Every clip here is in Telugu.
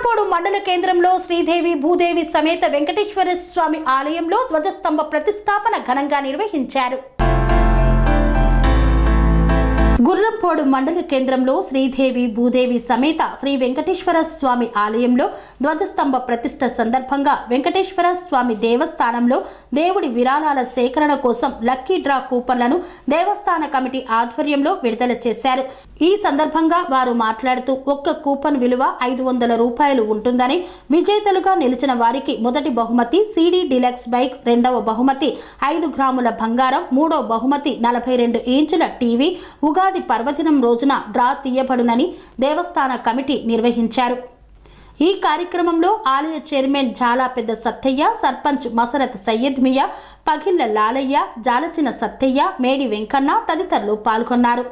గుర్రంపోడు మండల కేంద్రంలో శ్రీదేవి భూదేవి సమేత వెంకటేశ్వర స్వామి ఆలయంలో ధ్వజస్తంభ ప్రతిష్టాపన ఘనంగా నిర్వహించారు. గుర్రంపోడు మండల కేంద్రంలో శ్రీదేవి భూదేవి సమేత శ్రీ వెంకటేశ్వర స్వామి ఆలయంలో ధ్వజస్తంభ ప్రతిష్ఠ సందర్భంగా వెంకటేశ్వర స్వామి దేవస్థానంలో దేవుడి విరాళాల సేకరణ కోసం లక్కీ డ్రా కూపన్లను దేవస్థాన కమిటీ ఆధ్వర్యంలో విడుదల చేశారు. ఈ సందర్భంగా వారు మాట్లాడుతూ ఒక్క కూపన్ విలువ 500 రూపాయలు ఉంటుందని, విజేతలుగా నిలిచిన వారికి మొదటి బహుమతి CD డీలక్స్ బైక్, రెండవ బహుమతి 5 గ్రాముల బంగారం, మూడో బహుమతి 42 ఇంచుల టీవీ ఉగాది పర్వదినం రోజున డ్రా తీయబడునని దేవస్థాన కమిటీ నిర్వహించారు. ఈ కార్యక్రమంలో ఆలయ చైర్మన్ జాలా పెద్ద సత్తయ్య, సర్పంచ్ మసరత్ సయ్యద్ మియా, పగిళ్ల లాలయ్య, జాలచిన సత్తయ్య, మేడి వెంకన్న తదితరులు పాల్గొన్నారు.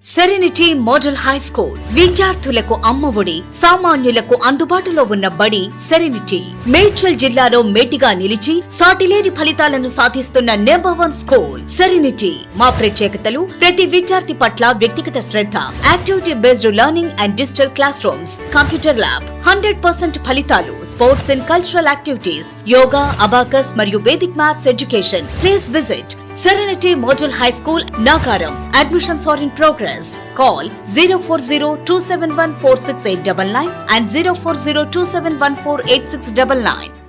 సెరెనిటీ మోడల్ హై స్కూల్ విద్యార్థులకు అమ్మఒడి, సామాన్యులకు అందుబాటులో ఉన్న బడి సెరెనిటీ. మేడ్చల్ జిల్లాలో మేటిగా నిలిచి సాటిలేని ఫలితాలను సాధిస్తున్న నంబర్ 1 స్కూల్ సెరెనిటీ. మా ప్రత్యేకతలు ప్రతి విద్యార్థి పట్ల వ్యక్తిగత శ్రద్ధ, activity based learning and digital class rooms, computer lab, 100% ఫలితాలు, sports and cultural activities, yoga, abacus మరియు Vedic maths education. Please visit Serenity Model High School, Nagaram. Admissions are in progress. Call 040-271-46899 and 040-271-48699.